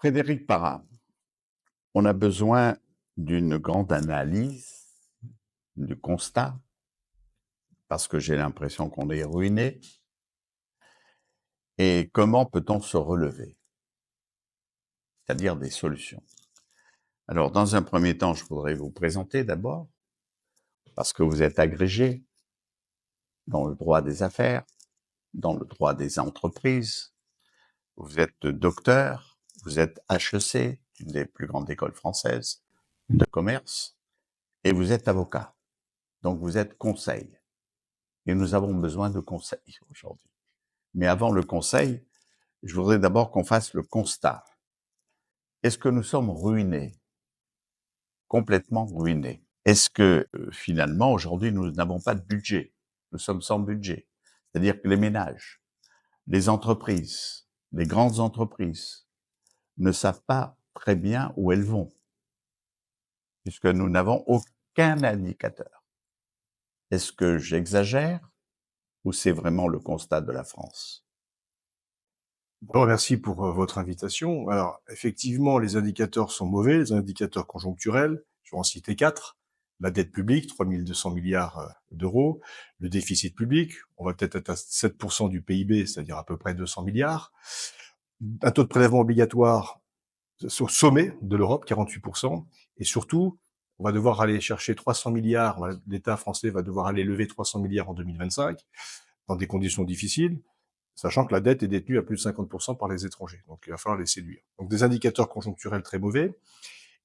Frédéric Parra, on a besoin d'une grande analyse du constat, parce que j'ai l'impression qu'on est ruiné. Et comment peut-on se relever? C'est-à-dire des solutions. Alors, dans un premier temps, je voudrais vous présenter d'abord, parce que vous êtes agrégé dans le droit des affaires, dans le droit des entreprises, vous êtes docteur, vous êtes HEC, une des plus grandes écoles françaises de commerce, et vous êtes avocat. Donc, vous êtes conseil. Et nous avons besoin de conseils aujourd'hui. Mais avant le conseil, je voudrais d'abord qu'on fasse le constat. Est-ce que nous sommes ruinés? Complètement ruinés? Est-ce que finalement, aujourd'hui, nous n'avons pas de budget? Nous sommes sans budget. C'est-à-dire que les ménages, les entreprises, les grandes entreprises ne savent pas très bien où elles vont, puisque nous n'avons aucun indicateur. Est-ce que j'exagère ou c'est vraiment le constat de la France? Bon, merci pour votre invitation. Alors, effectivement, les indicateurs sont mauvais, les indicateurs conjoncturels. Je vais en citer 4. La dette publique, 3 200 milliards d'euros. Le déficit public, on va peut-être être à 7% du PIB, c'est-à-dire à peu près 200 milliards. Un taux de prélèvement obligatoire au sommet de l'Europe, 48%. Et surtout, on va devoir aller chercher 300 milliards, l'État français va devoir aller lever 300 milliards en 2025, dans des conditions difficiles, sachant que la dette est détenue à plus de 50% par les étrangers. Donc, il va falloir les séduire. Donc, des indicateurs conjoncturels très mauvais.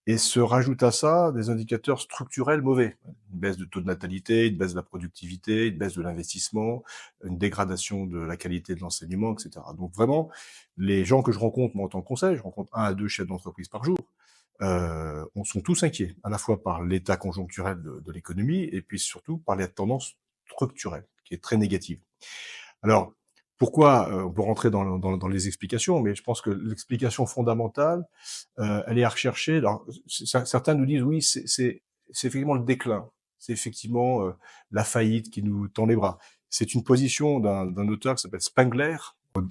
Et se rajoute à ça des indicateurs structurels mauvais. Une baisse de taux de natalité, une baisse de la productivité, une baisse de l'investissement, une dégradation de la qualité de l'enseignement, etc. Donc vraiment, les gens que je rencontre, moi en tant que conseil, je rencontre 1 à 2 chefs d'entreprise par jour, on sont tous inquiets, à la fois par l'état conjoncturel de l'économie et puis surtout par les tendances structurelles, qui est très négative. Alors, pourquoi on peut rentrer dans les explications, mais je pense que l'explication fondamentale, elle est à rechercher. Alors, certains nous disent oui, c'est effectivement le déclin, c'est effectivement la faillite qui nous tend les bras. C'est une position d'un auteur qui s'appelle Spengler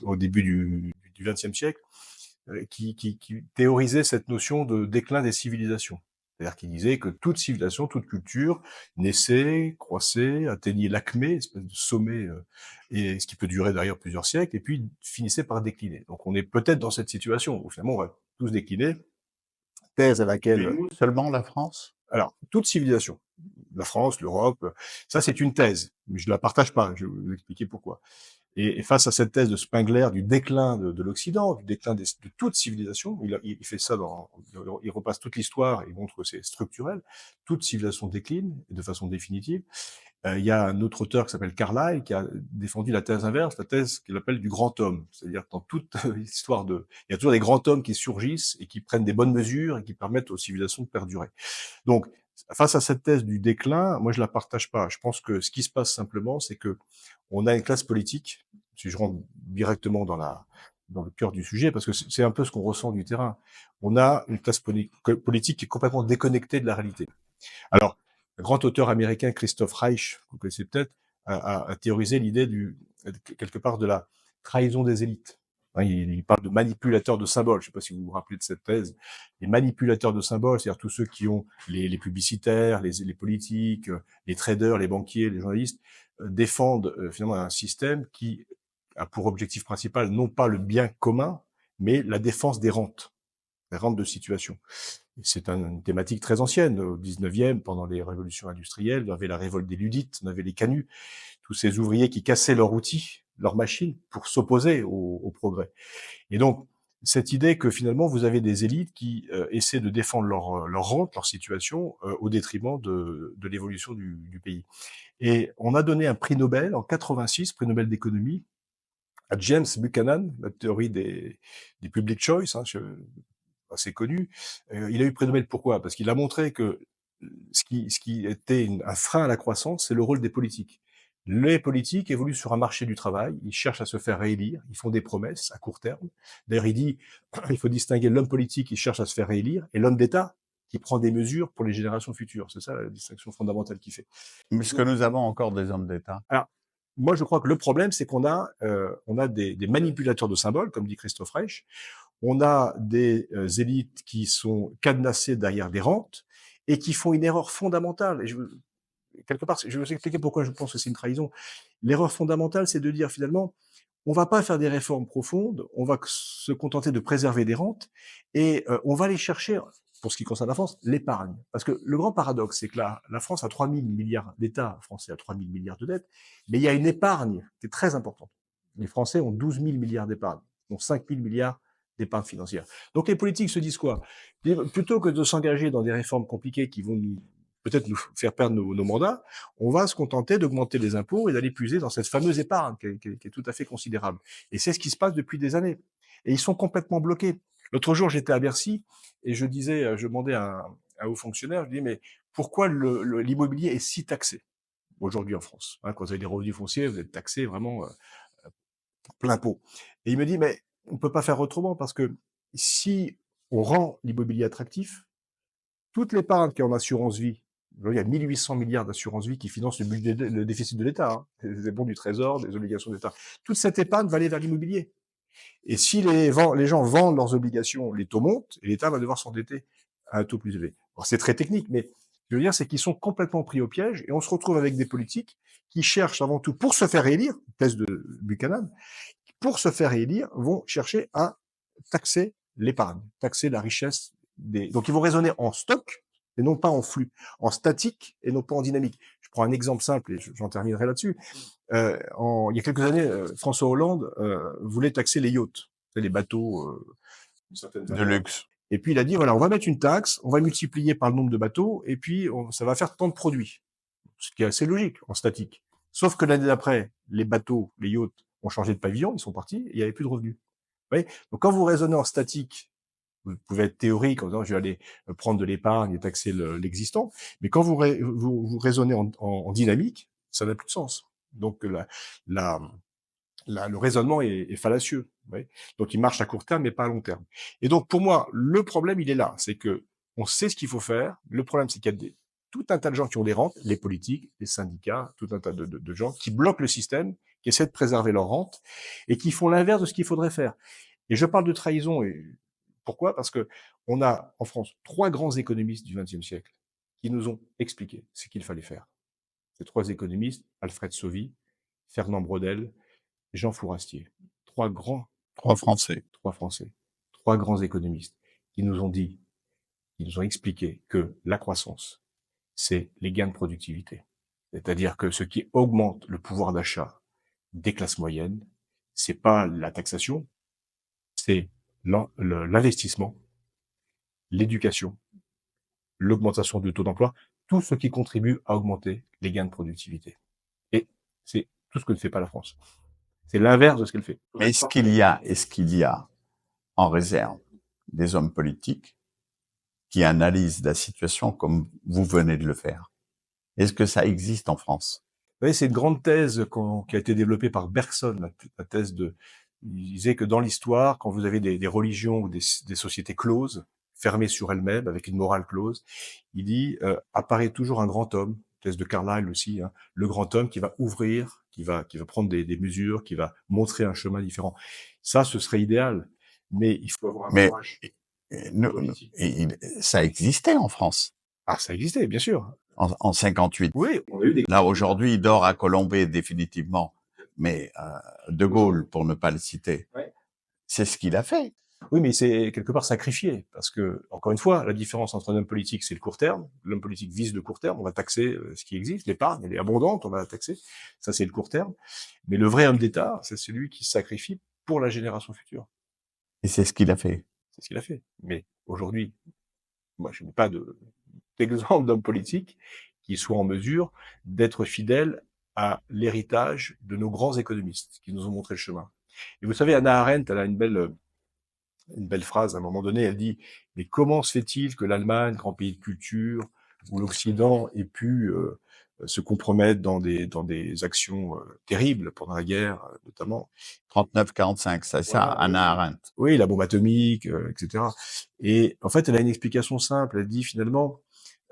au début du XXe siècle, qui théorisait cette notion de déclin des civilisations. C'est-à-dire qu'il disait que toute civilisation, toute culture naissait, croissait, atteignait l'acmé, une espèce de sommet, et ce qui peut durer d'ailleurs plusieurs siècles, et puis finissait par décliner. Donc on est peut-être dans cette situation où finalement on va tous décliner, thèse à Et laquelle... nous, seulement la France? Alors, toute civilisation, la France, l'Europe, ça c'est une thèse, mais je la partage pas, je vais vous expliquer pourquoi. Et face à cette thèse de Spengler du déclin de l'Occident, du déclin de toute civilisation, il fait ça il repasse toute l'histoire, il montre que c'est structurel, toute civilisation décline de façon définitive. Il y a un autre auteur qui s'appelle Carlyle qui a défendu la thèse inverse, la thèse qu'il appelle du grand homme. C'est-à-dire que dans toute l'histoire il y a toujours des grands hommes qui surgissent et qui prennent des bonnes mesures et qui permettent aux civilisations de perdurer. Donc, face à cette thèse du déclin, moi je la partage pas. Je pense que ce qui se passe simplement, c'est que on a une classe politique, si je rentre directement dans le cœur du sujet, parce que c'est un peu ce qu'on ressent du terrain. On a une classe politique qui est complètement déconnectée de la réalité. Alors, le grand auteur américain Christoph Reich, vous connaissez peut-être, a théorisé l'idée quelque part de la trahison des élites. Hein, il parle de manipulateurs de symboles. Je ne sais pas si vous vous rappelez de cette thèse. Les manipulateurs de symboles, c'est-à-dire tous ceux qui ont les publicitaires, les politiques, les traders, les banquiers, les journalistes, défendent finalement un système qui a pour objectif principal non pas le bien commun, mais la défense des rentes de situation. C'est une thématique très ancienne. Au 19e, pendant les révolutions industrielles, on avait la révolte des Ludites, on avait les canuts, tous ces ouvriers qui cassaient leurs outils, leurs machines, pour s'opposer au progrès. Et donc, cette idée que finalement, vous avez des élites qui essaient de défendre leur rente, leur situation, au détriment de l'évolution du pays. Et on a donné un prix Nobel en 86, prix Nobel d'économie, à James Buchanan, la théorie des public choice, hein, assez connu. Il a eu le prix Nobel pourquoi? Parce qu'il a montré que ce qui était un frein à la croissance, c'est le rôle des politiques. Les politiques évoluent sur un marché du travail, ils cherchent à se faire réélire, ils font des promesses à court terme. D'ailleurs, il dit il faut distinguer l'homme politique qui cherche à se faire réélire et l'homme d'État qui prend des mesures pour les générations futures. C'est ça la distinction fondamentale qu'il fait. Est-ce que nous avons encore des hommes d'État? Alors, moi, je crois que le problème, c'est qu'on a des manipulateurs de symboles, comme dit Christophe Reich, On a des élites qui sont cadenassées derrière des rentes et qui font une erreur fondamentale. Et quelque part, je vais vous expliquer pourquoi je pense que c'est une trahison. L'erreur fondamentale, c'est de dire finalement, on va pas faire des réformes profondes, on va se contenter de préserver des rentes et on va aller chercher, pour ce qui concerne la France, l'épargne. Parce que le grand paradoxe, c'est que la France a 3 000 milliards, l'État français a 3 000 milliards de dettes, mais il y a une épargne qui est très importante. Les Français ont 12 000 milliards d'épargne, dont 5 000 milliards d'épargne financière. Donc les politiques se disent quoi? Plutôt que de s'engager dans des réformes compliquées qui vont peut-être nous faire perdre nos mandats, on va se contenter d'augmenter les impôts et d'aller puiser dans cette fameuse épargne qui est tout à fait considérable. Et c'est ce qui se passe depuis des années. Et ils sont complètement bloqués. L'autre jour, j'étais à Bercy et je demandais à un haut fonctionnaire, je dis mais pourquoi l'immobilier est si taxé aujourd'hui en France, hein? Quand vous avez des revenus fonciers, vous êtes taxé vraiment plein pot. Et il me dit mais on peut pas faire autrement parce que si on rend l'immobilier attractif, toute l'épargne qui est en assurance vie, il y a 1800 milliards d'assurance vie qui financent le déficit de l'État, hein, des bons du Trésor, des obligations d'État. Toute cette épargne va aller vers l'immobilier. Et si les gens vendent leurs obligations, les taux montent et l'État va devoir s'endetter à un taux plus élevé. Alors, c'est très technique, mais je veux dire, c'est qu'ils sont complètement pris au piège et on se retrouve avec des politiques qui cherchent avant tout, pour se faire élire, thèse de Buchanan, pour se faire élire, vont chercher à taxer l'épargne, taxer la richesse donc ils vont raisonner en stock et non pas en flux, en statique et non pas en dynamique. Je prends un exemple simple et j'en terminerai là-dessus. Il y a quelques années, François Hollande voulait taxer les yachts, les bateaux d'une certaine De valeur. luxe. Et puis il a dit voilà, on va mettre une taxe, on va multiplier par le nombre de bateaux et puis ça va faire tant de produits, ce qui est assez logique en statique. Sauf que l'année d'après, les bateaux, les yachts ont changé de pavillon, ils sont partis, et il n'y avait plus de revenus. Vous voyez, donc quand vous raisonnez en statique, vous pouvez être théorique en disant je vais aller prendre de l'épargne et taxer l'existant, mais quand vous raisonnez en dynamique, ça n'a plus de sens. Donc le raisonnement est fallacieux. Vous voyez, donc il marche à court terme mais pas à long terme. Et donc pour moi, le problème il est là, c'est que on sait ce qu'il faut faire. Le problème c'est qu'il y a tout un tas de gens qui ont des rentes, les politiques, les syndicats, tout un tas de gens qui bloquent le système, qui essaient de préserver leurs rentes et qui font l'inverse de ce qu'il faudrait faire. Et je parle de trahison. Et pourquoi? Parce que on a en France 3 grands économistes du XXe siècle qui nous ont expliqué ce qu'il fallait faire. Ces 3 économistes, Alfred Sauvy, Fernand Braudel, Jean Fourastier. 3 grands, 3 Français. 3 Français, 3 grands économistes qui nous ont dit, qui nous ont expliqué que la croissance, c'est les gains de productivité. C'est-à-dire que ce qui augmente le pouvoir d'achat des classes moyennes, c'est pas la taxation, c'est l'investissement, l'éducation, l'augmentation du taux d'emploi, tout ce qui contribue à augmenter les gains de productivité. Et c'est tout ce que ne fait pas la France. C'est l'inverse de ce qu'elle fait. Mais est-ce qu'il y a en réserve des hommes politiques qui analysent la situation comme vous venez de le faire? Est-ce que ça existe en France? Vous voyez, c'est une grande thèse qui a été développée par Bergson, la thèse il disait que dans l'histoire, quand vous avez des religions ou des sociétés closes, fermées sur elles-mêmes, avec une morale close, il dit, apparaît toujours un grand homme, thèse de Carlyle aussi, hein, le grand homme qui va ouvrir, qui va prendre des mesures, qui va montrer un chemin différent. Ça, ce serait idéal, mais il faut avoir un courage. Ça existait en France. Ah, ça existait, bien sûr. En 58. Oui, on a eu des... Là, aujourd'hui, il dort à Colombey définitivement. Mais De Gaulle, pour ne pas le citer, Ouais. c'est ce qu'il a fait. Oui, mais c'est quelque part sacrifié, parce que, encore une fois, la différence entre un homme politique, c'est le court terme. L'homme politique vise le court terme, on va taxer ce qui existe, l'épargne, elle est abondante, on va la taxer, ça c'est le court terme. Mais le vrai homme d'État, c'est celui qui se sacrifie pour la génération future. Et c'est ce qu'il a fait. C'est ce qu'il a fait. Mais aujourd'hui, moi je n'ai pas d'exemple d'homme politique qui soit en mesure d'être fidèle à l'héritage de nos grands économistes, qui nous ont montré le chemin. Et vous savez, Hannah Arendt, elle a une belle phrase, à un moment donné, elle dit « Mais comment se fait-il que l'Allemagne, grand pays de culture, où l'Occident ait pu se compromettre dans des actions terribles pendant la guerre, notamment ?» 39-45, c'est ça, voilà, Hannah Arendt. Oui, la bombe atomique, etc. Et en fait, elle a une explication simple, elle dit finalement,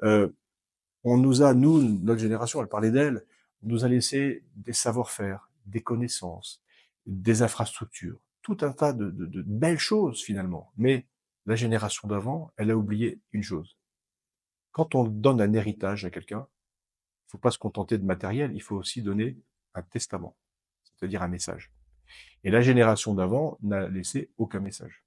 on nous a, nous, notre génération, elle parlait d'elle, on nous a laissé des savoir-faire, des connaissances, des infrastructures, tout un tas de belles choses finalement. Mais la génération d'avant, elle a oublié une chose. Quand on donne un héritage à quelqu'un, il faut pas se contenter de matériel, il faut aussi donner un testament, c'est-à-dire un message. Et la génération d'avant n'a laissé aucun message.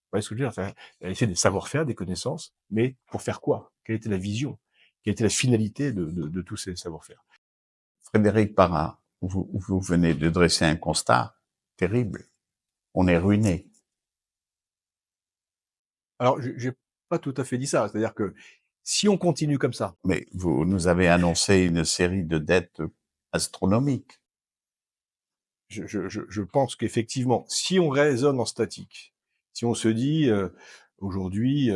Vous voyez ce que je veux dire? Elle a laissé des savoir-faire, des connaissances, mais pour faire quoi? Quelle était la vision? Quelle était la finalité de tous ces savoir-faire? Frédéric Parra, vous venez de dresser un constat terrible. On est ruiné. Alors, j'ai pas tout à fait dit ça. C'est-à-dire que si on continue comme ça, Mais vous nous avez annoncé une série de dettes astronomiques. je pense qu'effectivement, si on raisonne en statique, si on se dit aujourd'hui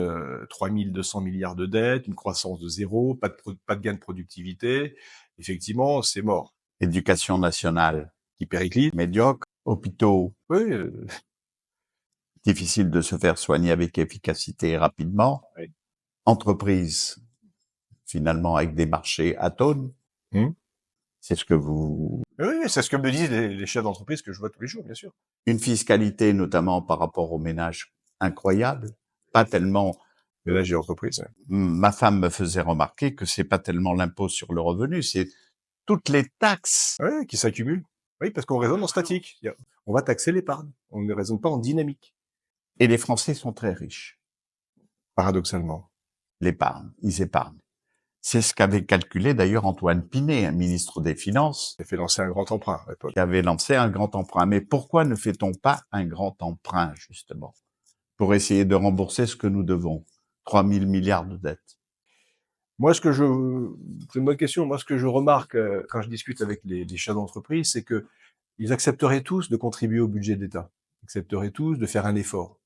3200 milliards de dettes, une croissance de zéro, pas de gain de productivité, effectivement, c'est mort. Éducation nationale Qui périclite. médiocre, hôpitaux Oui, difficile de se faire soigner avec efficacité et rapidement, oui. entreprises finalement avec des marchés atones. C'est ce que vous... Oui, c'est ce que me disent les chefs d'entreprise que je vois tous les jours, bien sûr. Une fiscalité notamment par rapport aux ménages incroyable, pas tellement... Mais là, j'ai entreprise. Ma femme me faisait remarquer que c'est pas tellement l'impôt sur le revenu, c'est toutes les taxes. Oui, qui s'accumulent. Oui, parce qu'on raisonne en statique. On va taxer l'épargne. On ne raisonne pas en dynamique, Et les Français sont très riches. paradoxalement. L'épargne, ils épargnent. C'est ce qu'avait calculé d'ailleurs Antoine Pinet, un ministre des Finances, Ça fait lancer un grand emprunt à l'époque. qui avait lancé un grand emprunt. Mais pourquoi ne fait-on pas un grand emprunt, justement, pour essayer de rembourser ce que nous devons? 3 000 milliards de dettes. Moi, c'est une bonne question. Moi, ce que je remarque quand je discute avec les chefs d'entreprise, c'est que ils accepteraient tous de contribuer au budget de l'État. Ils accepteraient tous de faire un effort,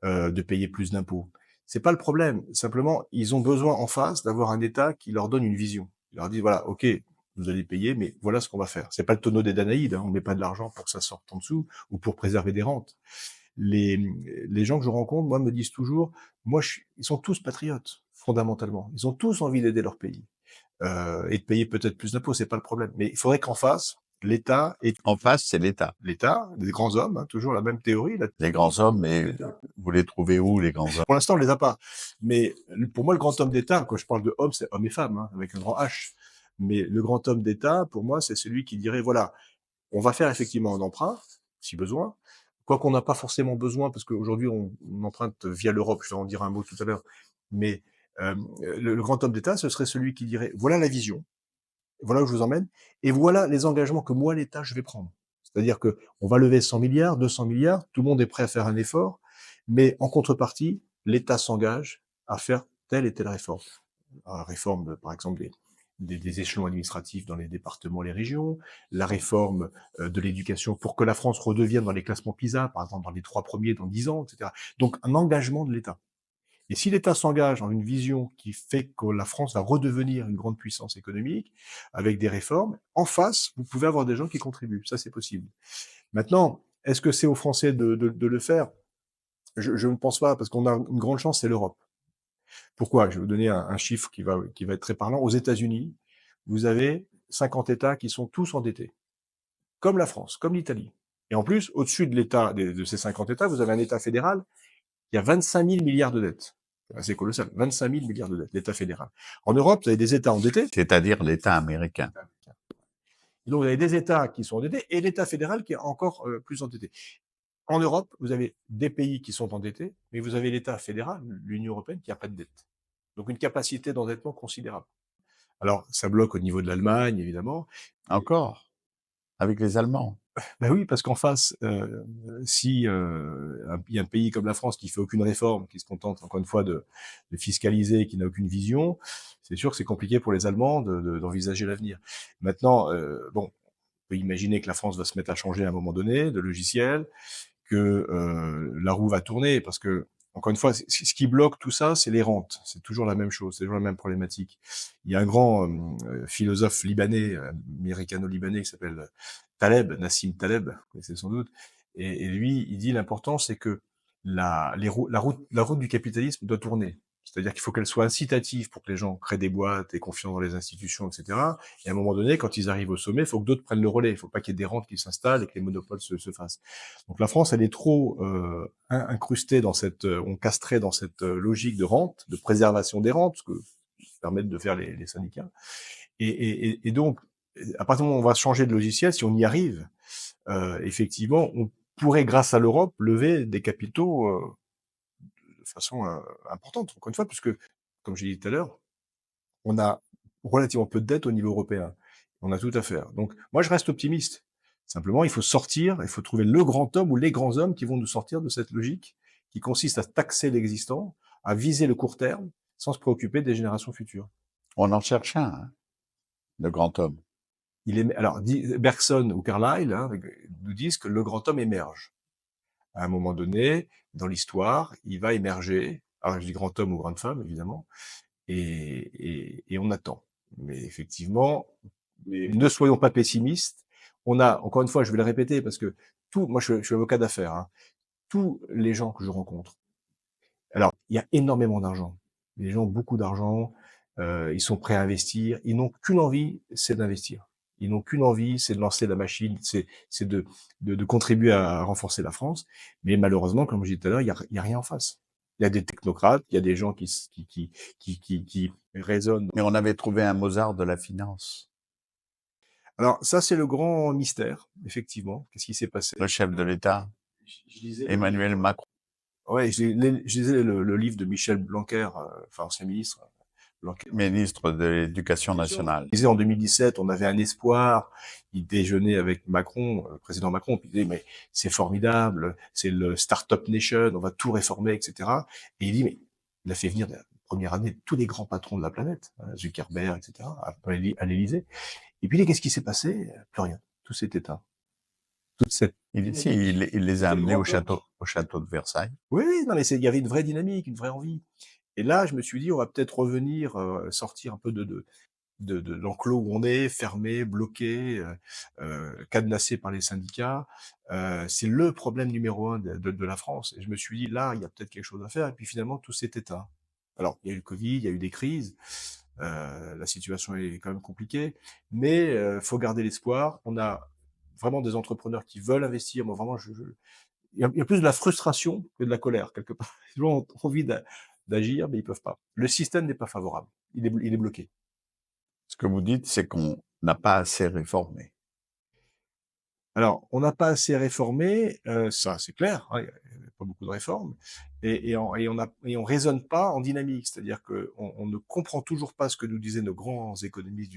de payer plus d'impôts. C'est pas le problème. Simplement, ils ont besoin en face d'avoir un État qui leur donne une vision. Il leur dit, voilà, ok, vous allez payer, mais voilà ce qu'on va faire. C'est pas le tonneau des Danaïdes, hein, on met pas de l'argent pour que ça sorte en dessous ou pour préserver des rentes. Les, les gens que je rencontre, moi, me disent toujours, ils sont tous patriotes, fondamentalement. Ils ont tous envie d'aider leur pays. Et de payer peut-être plus d'impôts, c'est pas le problème. Mais il faudrait qu'en face, l'État et En face, c'est l'État. l'État, des grands hommes, hein, toujours la même théorie. Les grands hommes, mais vous les trouvez où, les grands hommes? Pour l'instant, on les a pas. Mais pour moi, le grand homme d'État, quand je parle de homme, c'est homme et femme, hein, avec un grand H. Mais le grand homme d'État, pour moi, c'est celui qui dirait, voilà, on va faire effectivement un emprunt, si besoin, quoi qu'on n'a pas forcément besoin, parce qu'aujourd'hui, on emprunte via l'Europe, je vais en dire un mot tout à l'heure, mais le grand homme d'État, ce serait celui qui dirait, voilà la vision, voilà où je vous emmène, et voilà les engagements que moi, l'État, je vais prendre. C'est-à-dire que on va lever 100 milliards, 200 milliards, tout le monde est prêt à faire un effort, mais en contrepartie, l'État s'engage à faire telle et telle réforme. La réforme, par exemple, des échelons administratifs dans les départements, les régions, la réforme de l'éducation pour que la France redevienne dans les classements PISA, par exemple dans les 3 premiers dans 10 ans, etc. Donc un engagement de l'État. Et si l'État s'engage dans une vision qui fait que la France va redevenir une grande puissance économique, avec des réformes, en face, vous pouvez avoir des gens qui contribuent. Ça, c'est possible. Maintenant, est-ce que c'est aux Français de le faire? Je ne pense pas, parce qu'on a une grande chance, c'est l'Europe. Pourquoi? Je vais vous donner un chiffre qui va être très parlant. Aux États-Unis, vous avez 50 États qui sont tous endettés, comme la France, comme l'Italie. Et en plus, au-dessus de l'État, de ces 50 États, vous avez un État fédéral qui a 25 000 milliards de dettes. C'est assez colossal, 25 000 milliards de dettes, l'État fédéral. En Europe, vous avez des États endettés. C'est-à-dire l'État américain. Et donc, vous avez des États qui sont endettés et l'État fédéral qui est encore plus endetté. En Europe, vous avez des pays qui sont endettés, mais vous avez l'État fédéral, l'Union européenne, qui n'a pas de dette. Donc, une capacité d'endettement considérable. Alors, ça bloque au niveau de l'Allemagne, évidemment. Encore, avec les Allemands. Ben oui, parce qu'en face, si il y a un pays comme la France qui fait aucune réforme, qui se contente encore une fois de fiscaliser, qui n'a aucune vision, c'est sûr que c'est compliqué pour les Allemands d'envisager l'avenir. Maintenant, bon, on peut imaginer que la France va se mettre à changer à un moment donné de logiciel, que la roue va tourner, parce que encore une fois, ce qui bloque tout ça, c'est les rentes. C'est toujours la même chose, c'est toujours la même problématique. Il y a un grand philosophe libanais, américano-libanais, qui s'appelle Taleb, Nassim Taleb, vous connaissez sans doute, et lui, il dit l'important, c'est que la route du capitalisme doit tourner. C'est-à-dire qu'il faut qu'elle soit incitative pour que les gens créent des boîtes, aient confiance dans les institutions, etc. Et à un moment donné, quand ils arrivent au sommet, il faut que d'autres prennent le relais. Il ne faut pas qu'il y ait des rentes qui s'installent et que les monopoles se fassent. Donc la France, elle est trop incrustée dans cette, on castrait dans cette logique de rente, de préservation des rentes, ce que permettent de faire les syndicats. Et donc, à partir du moment où on va changer de logiciel, si on y arrive, effectivement, on pourrait, grâce à l'Europe, lever des capitaux de façon importante, encore une fois, puisque, comme j'ai dit tout à l'heure, on a relativement peu de dettes au niveau européen. On a tout à faire. Donc, moi, je reste optimiste. Simplement, il faut sortir, il faut trouver le grand homme ou les grands hommes qui vont nous sortir de cette logique qui consiste à taxer l'existant, à viser le court terme, sans se préoccuper des générations futures. On en cherche un, hein, le grand homme. Alors, Bergson ou Carlyle nous disent que le grand homme émerge. À un moment donné, dans l'histoire, il va émerger. Alors, je dis grand homme ou grande femme, évidemment, et on attend. Mais effectivement, ne soyons pas pessimistes. On a, encore une fois, je vais le répéter parce que moi, je suis avocat d'affaires. Hein, tous les gens que je rencontre, alors, il y a énormément d'argent. Les gens ont beaucoup d'argent, ils sont prêts à investir. Ils n'ont qu'une envie, c'est d'investir. Ils n'ont qu'une envie, c'est de lancer la machine, c'est de contribuer à renforcer la France. Mais malheureusement, comme je disais tout à l'heure, il y a rien en face. Il y a des technocrates, il y a des gens qui raisonnent. Mais on avait trouvé un Mozart de la finance. Alors ça, c'est le grand mystère, effectivement. Qu'est-ce qui s'est passé? Le chef de l'État, Emmanuel Macron. Ouais, je lisais le livre de Michel Blanquer, enfin ancien ministre, Blanquer. Ministre de l'Éducation nationale. Il disait en 2017, on avait un espoir. Il déjeunait avec Macron, le président Macron, puis il disait mais c'est formidable, c'est le start-up nation, on va tout réformer, etc. Et il dit mais il a fait venir la première année tous les grands patrons de la planète, Zuckerberg, etc. à l'Élysée. Et puis qu'est-ce qui s'est passé? Plus rien, tout s'est éteint. Toute cette il les a amenés au château de Versailles. Oui, non mais il y avait une vraie dynamique, une vraie envie. Et là, je me suis dit, on va peut-être revenir, sortir un peu de l'enclos où on est, fermé, bloqué, cadenassé par les syndicats. C'est le problème numéro 1 de la France. Et je me suis dit, là, il y a peut-être quelque chose à faire. Et puis finalement, tout s'est éteint. Alors, il y a eu le Covid, il y a eu des crises. La situation est quand même compliquée. Mais faut garder l'espoir. On a vraiment des entrepreneurs qui veulent investir. Moi, vraiment, il y a plus de la frustration que de la colère, quelque part. Les gens ont envie d'agir, mais ils peuvent pas. Le système n'est pas favorable. Il est bloqué. Ce que vous dites, c'est qu'on n'a pas assez réformé. Alors, on n'a pas assez réformé, ça c'est clair, hein, il n'y a pas beaucoup de réformes, et on raisonne pas en dynamique, c'est-à-dire qu'on ne comprend toujours pas ce que nous disaient nos grands économistes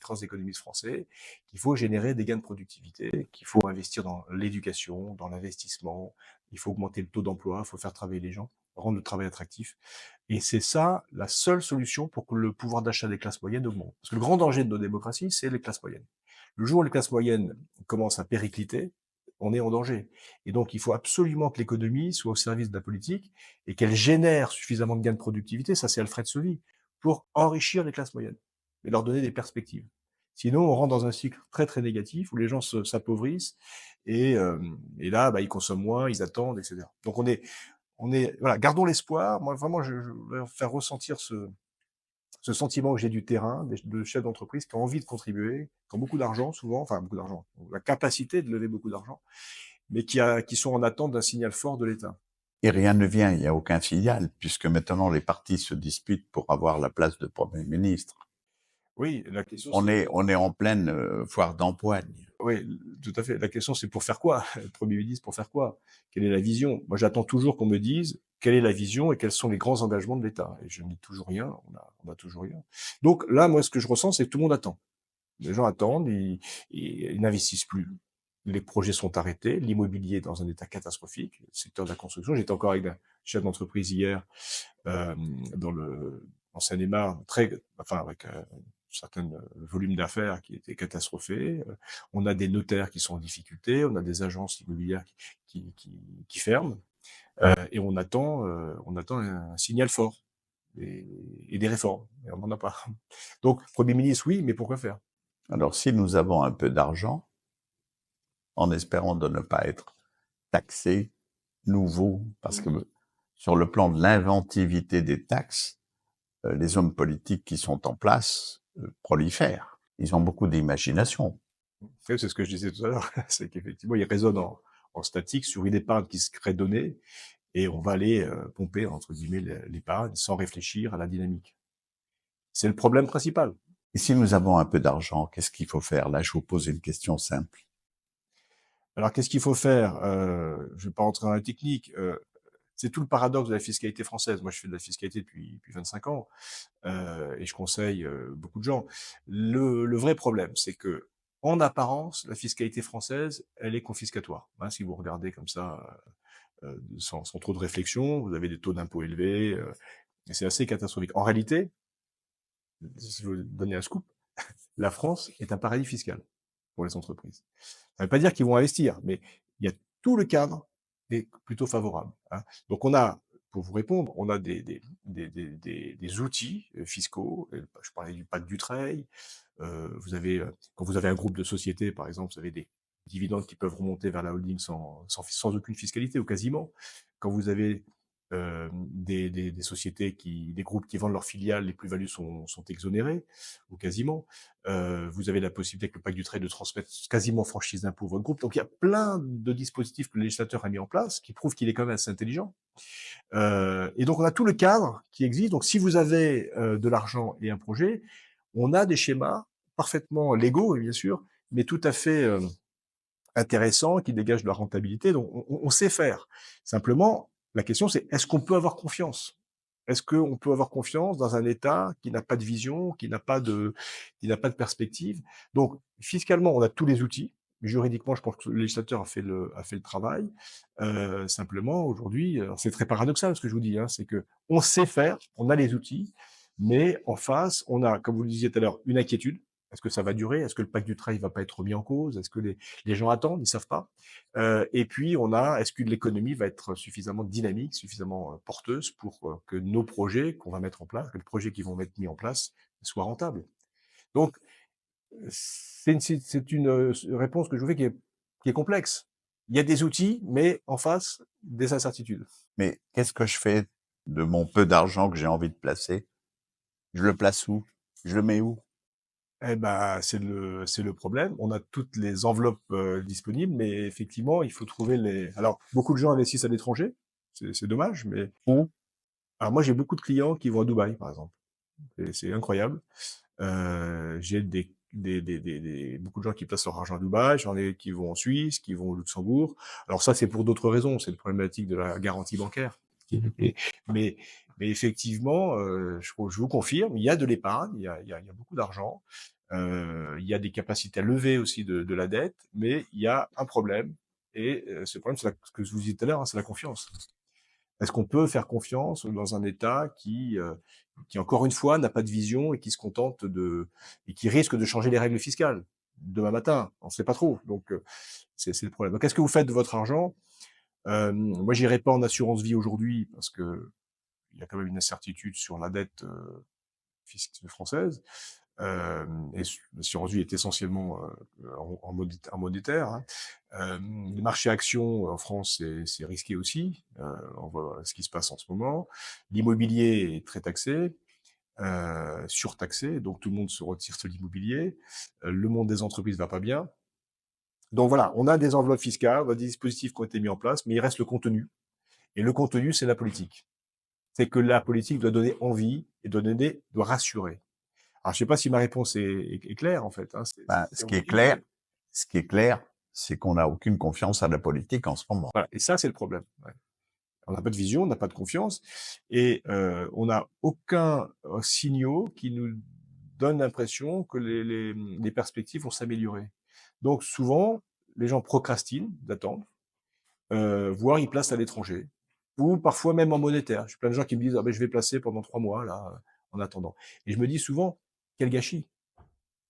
grands économistes français, qu'il faut générer des gains de productivité, qu'il faut investir dans l'éducation, dans l'investissement, il faut augmenter le taux d'emploi, il faut faire travailler les gens, rendre le travail attractif. Et c'est ça la seule solution pour que le pouvoir d'achat des classes moyennes augmente. Parce que le grand danger de nos démocraties, c'est les classes moyennes. Le jour où les classes moyennes commencent à péricliter, on est en danger. Et donc, il faut absolument que l'économie soit au service de la politique et qu'elle génère suffisamment de gains de productivité, ça c'est Alfred Sauvy, pour enrichir les classes moyennes et leur donner des perspectives. Sinon, on rentre dans un cycle très très négatif où les gens s'appauvrissent et là, ils consomment moins, ils attendent, etc. Donc voilà, gardons l'espoir. Moi, vraiment, je veux faire ressentir ce sentiment que j'ai du terrain, de chefs d'entreprise qui ont envie de contribuer, qui ont beaucoup d'argent souvent, enfin beaucoup d'argent, la capacité de lever beaucoup d'argent, mais qui sont en attente d'un signal fort de l'État. Et rien ne vient, il n'y a aucun filial, puisque maintenant les partis se disputent pour avoir la place de Premier ministre. Oui, la question on est en pleine foire d'empoigne. Oui, tout à fait. La question, c'est pour faire quoi? Le Premier ministre, pour faire quoi? Quelle est la vision? Moi, j'attends toujours qu'on me dise quelle est la vision et quels sont les grands engagements de l'État. Et je ne dis toujours rien, on a toujours rien. Donc là, moi, ce que je ressens, c'est que tout le monde attend. Les gens attendent, ils n'investissent plus. Les projets sont arrêtés, l'immobilier est dans un état catastrophique, le secteur de la construction. J'étais encore avec un chef d'entreprise hier dans Seine-et-Marne, avec certains volumes d'affaires qui étaient catastrophés. On a des notaires qui sont en difficulté, on a des agences immobilières qui ferment, et on attend un signal fort et des réformes. Et on n'en a pas. Donc, Premier ministre, oui, mais pourquoi faire? Alors, si nous avons un peu d'argent, en espérant de ne pas être taxés, nouveaux, parce que sur le plan de l'inventivité des taxes, les hommes politiques qui sont en place prolifèrent. Ils ont beaucoup d'imagination. Oui, c'est ce que je disais tout à l'heure, c'est qu'effectivement, ils raisonnent en statique sur une épargne qui se crée donnée, et on va aller pomper, entre guillemets, l'épargne sans réfléchir à la dynamique. C'est le problème principal. Et si nous avons un peu d'argent, qu'est-ce qu'il faut faire? Là, je vous pose une question simple. Alors, qu'est-ce qu'il faut faire? Je ne vais pas rentrer dans la technique. C'est tout le paradoxe de la fiscalité française. Moi, je fais de la fiscalité depuis 25 ans, et je conseille beaucoup de gens. Le vrai problème, c'est que, en apparence, la fiscalité française, elle est confiscatoire. Hein, si vous regardez comme ça, sans trop de réflexion, vous avez des taux d'impôt élevés, et c'est assez catastrophique. En réalité, si je veux vous donner un scoop, la France est un paradis fiscal pour les entreprises. Ça ne veut pas dire qu'ils vont investir, mais il y a tout le cadre est plutôt favorable. Hein. Donc on a, pour vous répondre, on a des outils fiscaux. Je parlais du pacte Dutreil. Vous avez, quand vous avez un groupe de sociétés, par exemple, vous avez des dividendes qui peuvent remonter vers la holding sans aucune fiscalité ou quasiment. Quand vous avez des sociétés des groupes qui vendent leurs filiales, les plus-values sont exonérées ou quasiment. Vous avez la possibilité avec le pacte Dutreil de transmettre quasiment franchise d'impôt votre groupe. Donc il y a plein de dispositifs que le législateur a mis en place qui prouvent qu'il est quand même assez intelligent. Et donc on a tout le cadre qui existe. Donc si vous avez de l'argent et un projet, on a des schémas parfaitement légaux, bien sûr, mais tout à fait intéressants qui dégagent de la rentabilité. Donc on sait faire. Simplement, la question c'est est-ce qu'on peut avoir confiance? Est-ce qu'on peut avoir confiance dans un État qui n'a pas de vision, qui n'a pas de perspective? Donc, fiscalement, on a tous les outils. Juridiquement, je pense que le législateur a fait le travail. Simplement, aujourd'hui, c'est très paradoxal ce que je vous dis, hein, c'est que on sait faire, on a les outils, mais en face, on a, comme vous le disiez tout à l'heure, une inquiétude. Est-ce que ça va durer? Est-ce que le pacte du travail va pas être remis en cause? Est-ce que les gens attendent? Ils savent pas. Et puis, est-ce que l'économie va être suffisamment dynamique, suffisamment porteuse pour que nos projets qu'on va mettre en place, que les projets qui vont être mis en place soient rentables. Donc, c'est une réponse que je vous fais qui est complexe. Il y a des outils, mais en face, des incertitudes. Mais qu'est-ce que je fais de mon peu d'argent que j'ai envie de placer? Je le place où? Je le mets où? Eh ben, c'est le problème. On a toutes les enveloppes disponibles, mais effectivement, il faut trouver les. Alors, beaucoup de gens investissent à l'étranger. C'est dommage, mais Où? alors moi, j'ai beaucoup de clients qui vont à Dubaï, par exemple. Et c'est incroyable. J'ai beaucoup de gens qui placent leur argent à Dubaï, j'en ai qui vont en Suisse, qui vont au Luxembourg. Alors ça, c'est pour d'autres raisons, c'est une problématique de la garantie bancaire. Et- mais, mais effectivement, je vous confirme, il y a de l'épargne, il y a beaucoup d'argent, il y a des capacités à lever aussi de la dette, mais il y a un problème, et ce problème, c'est ce que je vous disais tout à l'heure, hein, c'est la confiance. Est-ce qu'on peut faire confiance dans un État qui encore une fois n'a pas de vision et qui se contente et qui risque de changer les règles fiscales demain matin? On ne sait pas trop. Donc c'est le problème. Donc qu'est-ce que vous faites de votre argent? Moi, j'irai pas en assurance vie aujourd'hui parce que il y a quand même une incertitude sur la dette fiscale française. Et l'assurance vie est essentiellement en monétaire. Hein. Les marchés actions en France, c'est risqué aussi. On voit ce qui se passe en ce moment. L'immobilier est très taxé, surtaxé, donc tout le monde se retire de l'immobilier. Le monde des entreprises va pas bien. Donc voilà, on a des enveloppes fiscales, on a des dispositifs qui ont été mis en place, mais il reste le contenu. Et le contenu, c'est la politique. C'est que la politique doit donner envie et doit rassurer. Alors, je sais pas si ma réponse est claire, en fait. Hein. Ben, C'est- on vous dit, ce qui est clair, c'est qu'on n'a aucune confiance à la politique en ce moment. voilà. Et ça, c'est le problème. Ouais. On n'a pas de vision, on n'a pas de confiance, et on n'a aucun signaux qui nous donne l'impression que les perspectives vont s'améliorer. Donc, souvent, les gens procrastinent d'attendre, voire ils placent à l'étranger, ou parfois même en monétaire. J'ai plein de gens qui me disent, ah ben, je vais placer pendant 3 mois, là, en attendant. Et je me dis souvent, quel gâchis.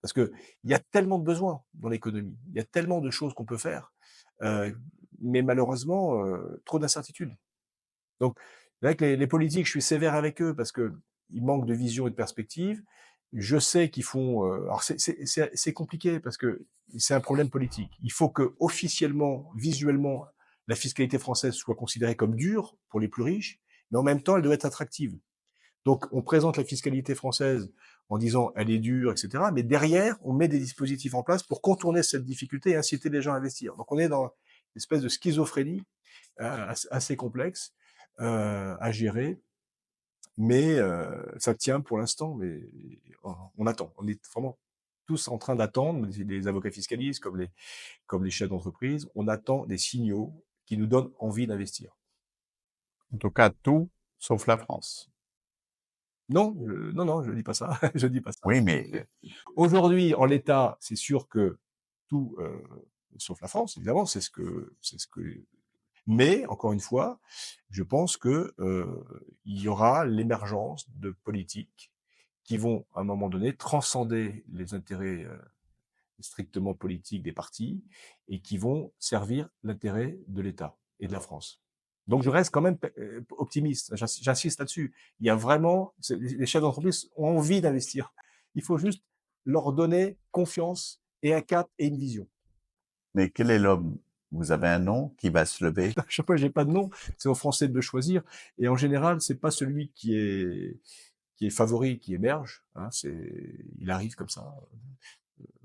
Parce que il y a tellement de besoins dans l'économie, il y a tellement de choses qu'on peut faire, mais malheureusement, trop d'incertitudes. Donc, c'est vrai que les politiques, je suis sévère avec eux parce que ils manquent de vision et de perspective. Je sais qu'ils font. Alors, c'est compliqué parce que c'est un problème politique. Il faut que officiellement, visuellement, la fiscalité française soit considérée comme dure pour les plus riches, mais en même temps, elle doit être attractive. Donc, on présente la fiscalité française en disant elle est dure, etc. Mais derrière, on met des dispositifs en place pour contourner cette difficulté et inciter les gens à investir. Donc, on est dans une espèce de schizophrénie assez complexe à gérer, mais ça tient pour l'instant. Mais on attend. On est vraiment tous en train d'attendre, les avocats fiscalistes comme les chefs d'entreprise. On attend des signaux qui nous donnent envie d'investir. En tout cas, tout sauf la France. Non, non, je dis pas ça. Je dis pas ça. Oui, mais Aujourd'hui, en l'état, c'est sûr que tout, sauf la France, évidemment, c'est ce que. Mais encore une fois, je pense que il y aura l'émergence de politiques qui vont, à un moment donné, transcender les intérêts strictement politiques des partis et qui vont servir l'intérêt de l'État et de la France. Donc je reste quand même optimiste, j'insiste là-dessus. Il y a vraiment, les chefs d'entreprise ont envie d'investir. Il faut juste leur donner confiance et un cap et une vision. quel est l'homme? Vous avez un nom qui va se lever? À chaque fois, j'ai pas de nom, c'est aux Français de le choisir. Et en général, c'est pas celui qui est favori qui émerge. Hein, il arrive comme ça.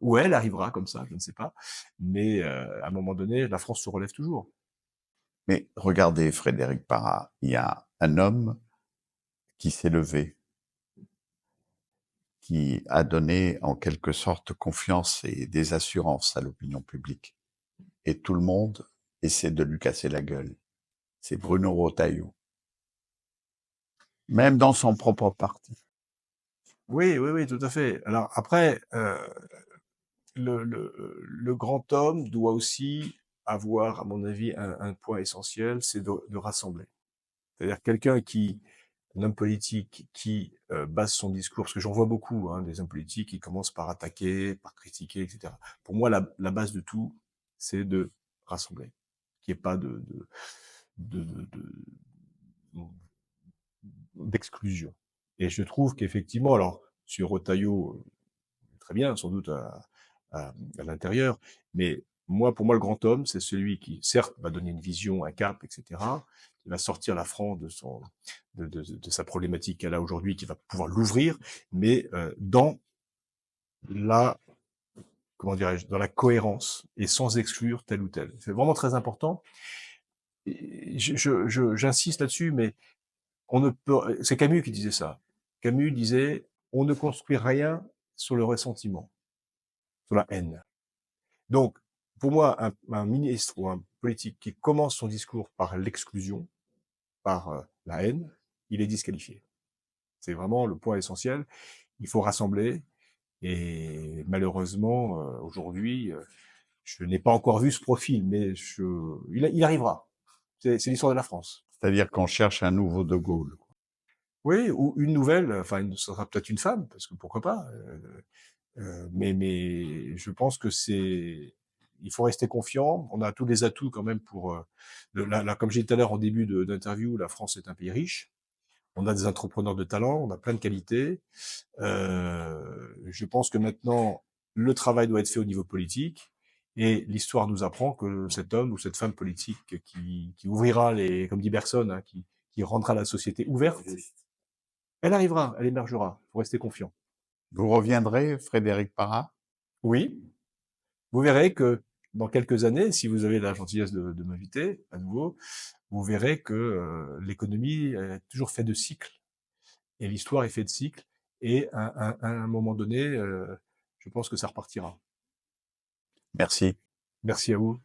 Ou elle arrivera comme ça, je ne sais pas. Mais à un moment donné, la France se relève toujours. Mais regardez, Frédéric Parra, il y a un homme qui s'est levé, qui a donné en quelque sorte confiance et des assurances à l'opinion publique. Et tout le monde essaie de lui casser la gueule. C'est Bruno Retailleau. Même dans son propre parti. Oui, oui, oui, tout à fait. Alors après, le grand homme doit aussi avoir, à mon avis, un point essentiel, c'est de rassembler. C'est-à-dire un homme politique qui base son discours, parce que j'en vois beaucoup, hein, des hommes politiques qui commencent par attaquer, par critiquer, etc. Pour moi, la base de tout, c'est de rassembler, qu'il n'y ait pas de, de, de, d'exclusion. Et je trouve qu'effectivement, alors, sur Retailleau, très bien, sans doute à l'intérieur, mais pour moi, le grand homme, c'est celui qui, certes, va donner une vision, un cap, etc., qui va sortir la France de sa problématique qu'elle a aujourd'hui, qui va pouvoir l'ouvrir, mais dans la, comment dirais-je, dans la cohérence et sans exclure tel ou tel. C'est vraiment très important. J'insiste là-dessus, mais on ne peut, c'est Camus qui disait ça. Camus disait, on ne construit rien sur le ressentiment, sur la haine. Donc, pour moi, un ministre ou un politique qui commence son discours par l'exclusion, par la haine, il est disqualifié. C'est vraiment le point essentiel. Il faut rassembler. Et malheureusement, aujourd'hui, je n'ai pas encore vu ce profil, mais il arrivera. C'est l'histoire de la France. C'est-à-dire qu'on cherche un nouveau De Gaulle. Oui, ou une nouvelle, enfin, ce sera peut-être une femme, parce que pourquoi pas. Mais je pense que il faut rester confiant. On a tous les atouts quand même pour, comme j'ai dit tout à l'heure en début d'interview, la France est un pays riche. On a des entrepreneurs de talent, on a plein de qualités. Je pense que maintenant, le travail doit être fait au niveau politique. Et l'histoire nous apprend que cet homme ou cette femme politique qui ouvrira comme dit Bergson, hein, qui rendra la société ouverte, elle arrivera, elle émergera. Il faut rester confiant. Vous reviendrez, Frédéric Parra? Oui, vous verrez que dans quelques années, si vous avez la gentillesse de m'inviter à nouveau, vous verrez que l'économie est toujours faite de cycles et l'histoire est faite de cycles et à un moment donné, je pense que ça repartira. Merci. Merci à vous.